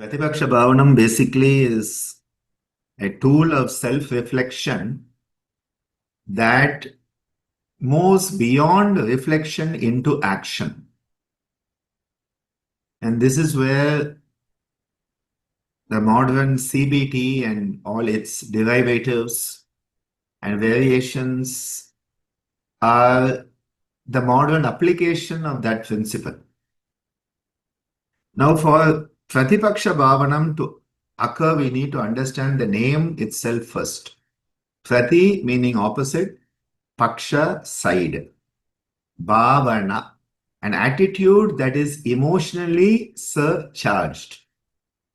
Pratipaksha Bhavanam basically is a tool of self-reflection that moves beyond reflection into action. And this is where the modern CBT and all its derivatives and variations are the modern application of that principle. Now, for Pratipaksha Bhavanam to occur, we need to understand the name itself first. Prati meaning opposite, Paksha side, Bhavana, an attitude that is emotionally surcharged.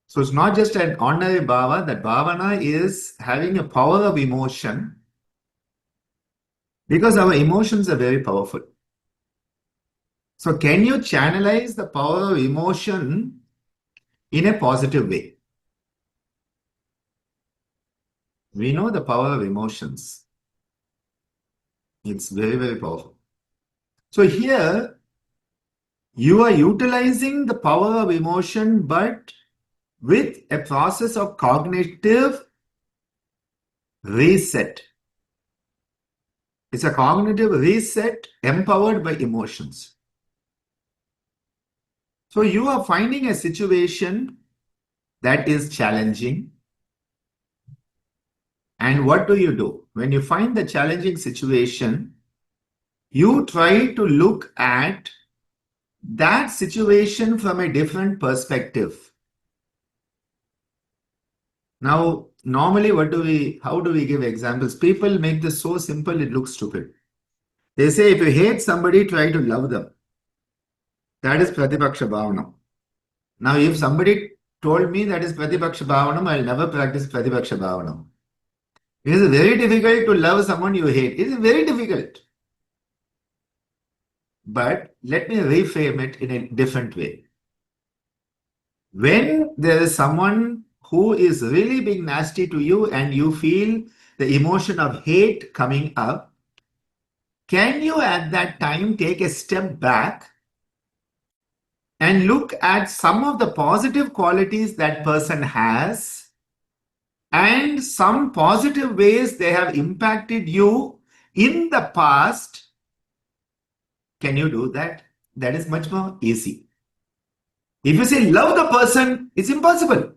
So it's not just an ordinary bhava, that bhavana is having a power of emotion because our emotions are very powerful. So can you channelize the power of emotion in a positive way? We know the power of emotions. It's very, very powerful. So here you are utilizing the power of emotion, but with a process of cognitive reset. It's a cognitive reset empowered by emotions. So you are finding a situation that is challenging. And what do? When you find the challenging situation, you try to look at that situation from a different perspective. Now, normally how do we give examples? People make this so simple, it looks stupid. They say if you hate somebody, try to love them. That is Pratipaksha Bhavanam. Now, if somebody told me that is Pratipaksha Bhavanam, I'll never practice Pratipaksha Bhavanam. It is very difficult to love someone you hate. It is very difficult. But let me reframe it in a different way. When there is someone who is really being nasty to you and you feel the emotion of hate coming up, can you at that time take a step back and look at some of the positive qualities that person has and some positive ways they have impacted you in the past? Can you do that? That is much more easy. If you say love the person, it's impossible.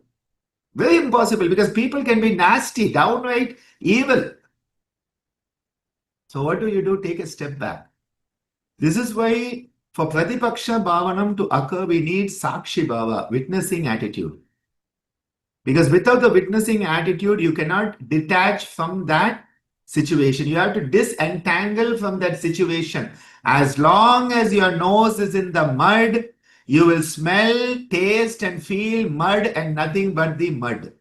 Very impossible, because people can be nasty, downright evil. So what do? Take a step back. This is why for Pratipaksha Bhavanam to occur, we need Sakshi Bhava, witnessing attitude. Because without the witnessing attitude, you cannot detach from that situation. You have to disentangle from that situation. As long as your nose is in the mud, you will smell, taste, and feel mud and nothing but the mud.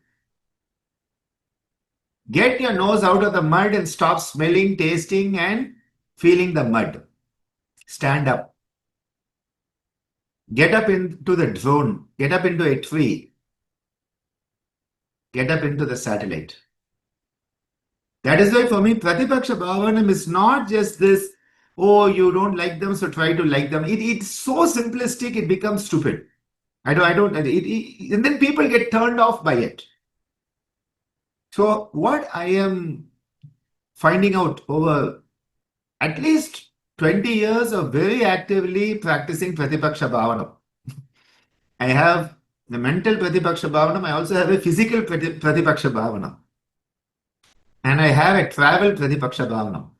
Get your nose out of the mud and stop smelling, tasting, and feeling the mud. Stand up. Get up into the drone. Get up into a tree. Get up into the satellite. That is why for me, Pratipaksha Bhavanam is not just this, oh, you don't like them, so try to like them. It's so simplistic, it becomes stupid. And then people get turned off by it. So what I am finding out over at least 20 years of very actively practicing Pratipaksha Bhavanam. I have the mental Pratipaksha Bhavanam. I also have a physical Pratipaksha Bhavanam. And I have a travel Pratipaksha Bhavanam.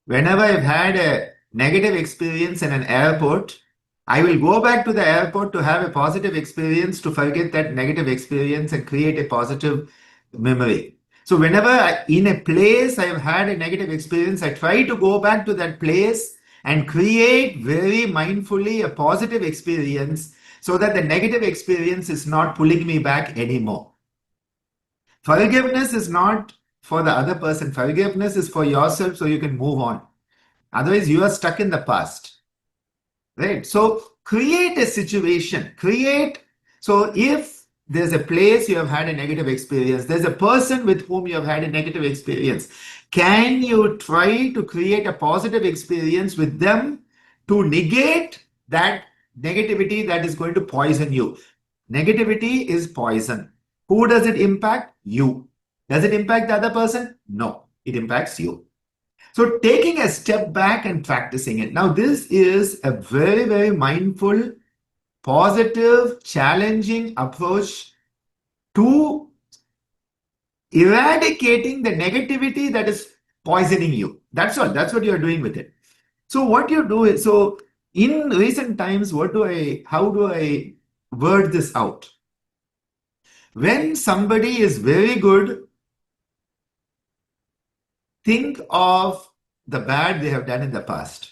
Whenever I've had a negative experience in an airport, I will go back to the airport to have a positive experience, to forget that negative experience and create a positive memory. So whenever in a place I have had a negative experience, I try to go back to that place and create very mindfully a positive experience so that the negative experience is not pulling me back anymore. Forgiveness is not for the other person. Forgiveness is for yourself so you can move on. Otherwise, you are stuck in the past. Right? So create a situation. So if there's a place you have had a negative experience, there's a person with whom you have had a negative experience, can you try to create a positive experience with them to negate that negativity that is going to poison you? Negativity is poison. Who does it impact? You. Does it impact the other person? No, it impacts you. So taking a step back and practicing it. Now, this is a very, very mindful, positive, challenging approach to eradicating the negativity that is poisoning you. That's all. That's what you're doing with it. So what you do is, so in recent times, how do I word this out? When somebody is very good, think of the bad they have done in the past.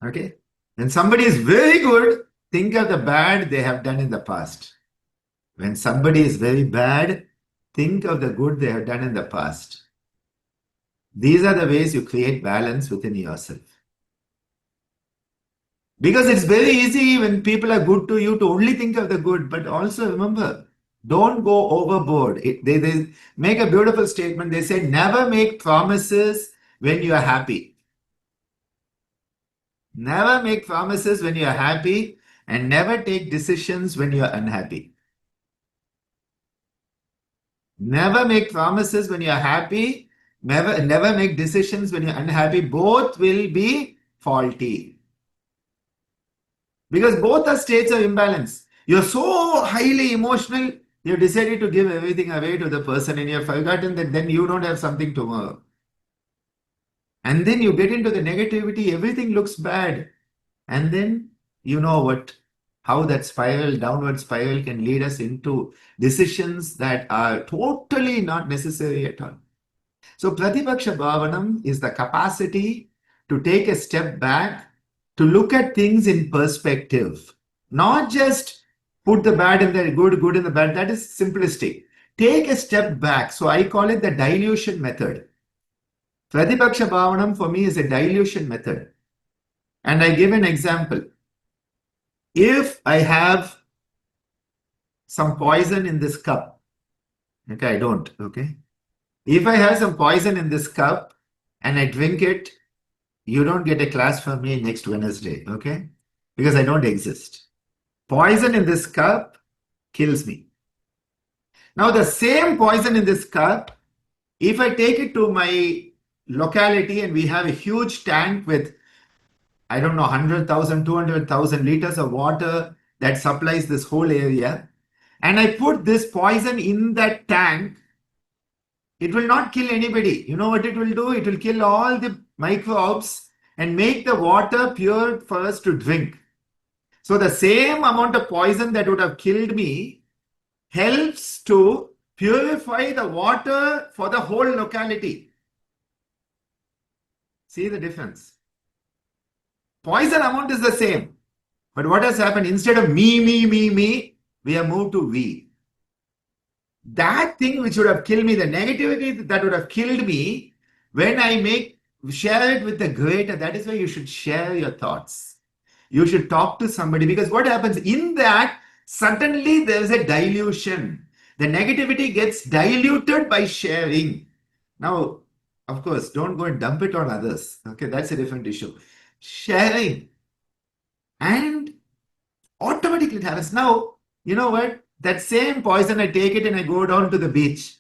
Okay? When somebody is very good, think of the bad they have done in the past. When somebody is very bad, think of the good they have done in the past. These are the ways you create balance within yourself. Because it's very easy when people are good to you to only think of the good, but also remember, don't go overboard. They make a beautiful statement. They say, never make promises when you are happy. Never make promises when you are happy, and never take decisions when you are unhappy. Never make promises when you are happy. Never make decisions when you're unhappy. Both will be faulty. Because both are states of imbalance. You're so highly emotional, you've decided to give everything away to the person and you've forgotten that then you don't have something tomorrow. And then you get into the negativity, everything looks bad. And then you know how that downward spiral can lead us into decisions that are totally not necessary at all. So Pratipaksha Bhavanam is the capacity to take a step back, to look at things in perspective, not just put the bad in the good in the bad. That is simplistic. Take a step back. So I call it the dilution method. Pratipaksha Bhavanam for me is a dilution method. And I give an example. If I have some poison in this cup, okay, I don't, okay. If I have some poison in this cup and I drink it, you don't get a class from me next Wednesday, okay? Because I don't exist. Poison in this cup kills me. Now the same poison in this cup, if I take it to my locality and we have a huge tank with, I don't know, 100,000, 200,000 liters of water that supplies this whole area, and I put this poison in that tank, it will not kill anybody. You know what it will do? It will kill all the microbes and make the water pure for us to drink. So the same amount of poison that would have killed me helps to purify the water for the whole locality. See the difference? Poison amount is the same. But what has happened? Instead of me, we have moved to we. That thing which would have killed me, the negativity that would have killed me, when I share it with the greater, that is why you should share your thoughts. You should talk to somebody, because what happens in that, suddenly there is a dilution. The negativity gets diluted by sharing. Now, of course, don't go and dump it on others. Okay, that's a different issue. Sharing. And automatically it happens. Now, you know what? That same poison, I take it and I go down to the beach.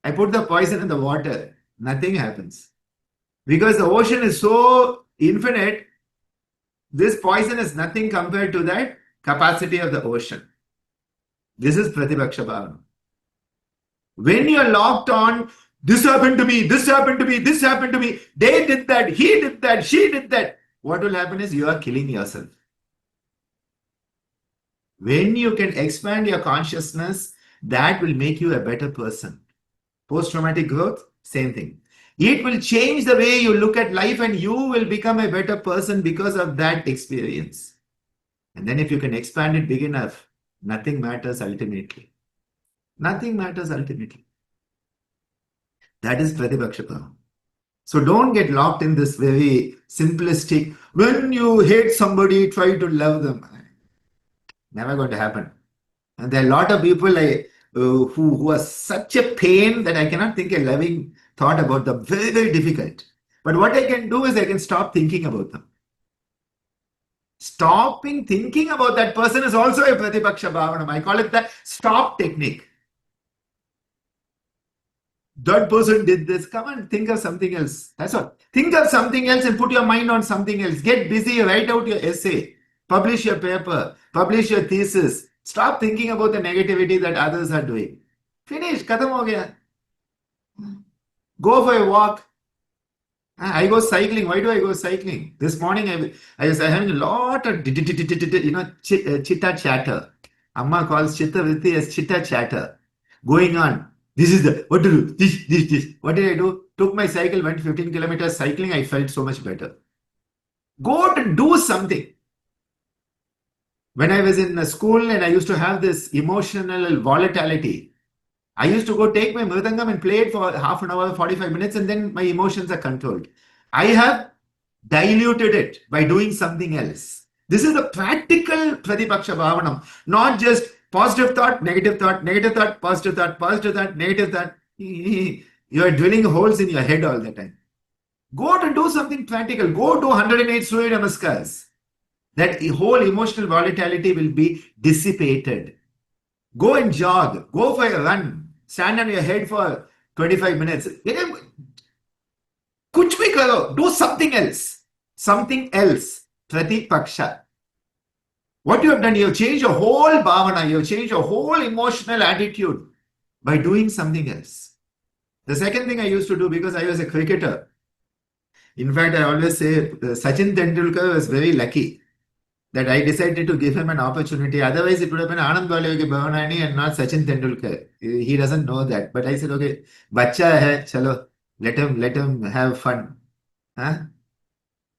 I put the poison in the water. Nothing happens. Because the ocean is so infinite, this poison is nothing compared to that capacity of the ocean. This is Pratipaksha Bhavanam. When you're locked on, this happened to me, this happened to me, this happened to me, they did that, he did that, she did that, what will happen is you are killing yourself. When you can expand your consciousness, that will make you a better person. Post-traumatic growth, same thing. It will change the way you look at life and you will become a better person because of that experience. And then if you can expand it big enough, nothing matters ultimately. Nothing matters ultimately. That is Pratipaksha Bhavanam. So don't get locked in this very simplistic, when you hate somebody, try to love them. Never going to happen. And there are a lot of people who are such a pain that I cannot think a loving thought about them. Very, very difficult. But what I can do is I can stop thinking about them. Stopping thinking about that person is also a Pratipaksha Bhavanam. I call it the stop technique. That person did this. Come on, think of something else. That's all. Think of something else and put your mind on something else. Get busy, write out your essay, publish your paper, publish your thesis. Stop thinking about the negativity that others are doing. Finish. Khatam ho gaya. Go for a walk. I go cycling. Why do I go cycling? This morning I was having a lot of chitta chatter. Amma calls chitta vritti as chitta chatter going on. This is the what to do. This. What did I do? Took my cycle, went 15 kilometers cycling. I felt so much better. Go to do something. When I was in school and I used to have this emotional volatility, I used to go take my mridangam and play it for half an hour, 45 minutes, and then my emotions are controlled. I have diluted it by doing something else. This is a practical Pratipaksha Bhavanam, not just positive thought, negative thought, negative thought, positive thought, positive thought, negative thought. You are drilling holes in your head all the time. Go to do something practical. Go do 108 Surya Namaskars. That whole emotional volatility will be dissipated. Go and jog. Go for a run. Stand on your head for 25 minutes. Kuch bhi karo. Do something else. Something else. Pratipaksha. What you have done, you have changed your whole bhavana. You have changed your whole emotional attitude by doing something else. The second thing I used to do, because I was a cricketer. In fact, I always say Sachin Tendulkar was very lucky that I decided to give him an opportunity. Otherwise, it would have been Anand Bhavanani and not Sachin Tendulkar. He doesn't know that. But I said, okay, bacha hai, chalo, let him have fun. Huh?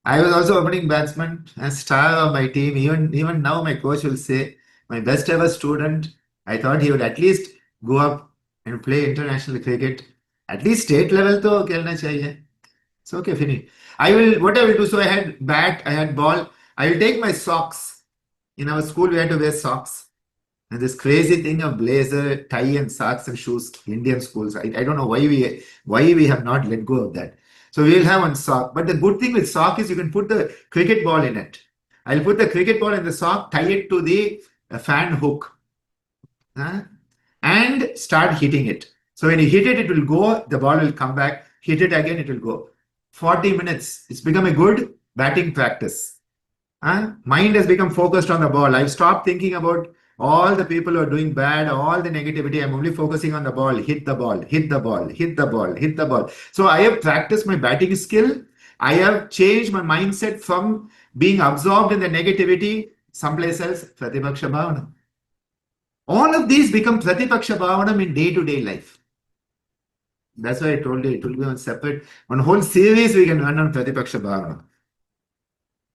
I was also opening batsman and star of my team. Even now, my coach will say, my best ever student. I thought he would at least go up and play international cricket. At least state level to khelna chahiye. It's okay, finish. What I will do, so I had bat, I had ball. I will take my socks. In our school, we had to wear socks. And this crazy thing of blazer, tie and socks and shoes, Indian schools. I don't know why we have not let go of that. So we will have one sock. But the good thing with sock is you can put the cricket ball in it. I'll put the cricket ball in the sock, tie it to the fan hook, and start hitting it. So when you hit it, it will go, the ball will come back, hit it again, it will go. 40 minutes. It's become a good batting practice. Mind has become focused on the ball. I've stopped thinking about all the people who are doing bad, all the negativity. I'm only focusing on the ball. Hit the ball, hit the ball, hit the ball, hit the ball. So I have practiced my batting skill. I have changed my mindset from being absorbed in the negativity someplace else. Pratipaksha Bhavanam. All of these become Pratipaksha Bhavanam in day-to-day life. That's why I told you it will be one whole series we can run on Pratipaksha Bhavanam.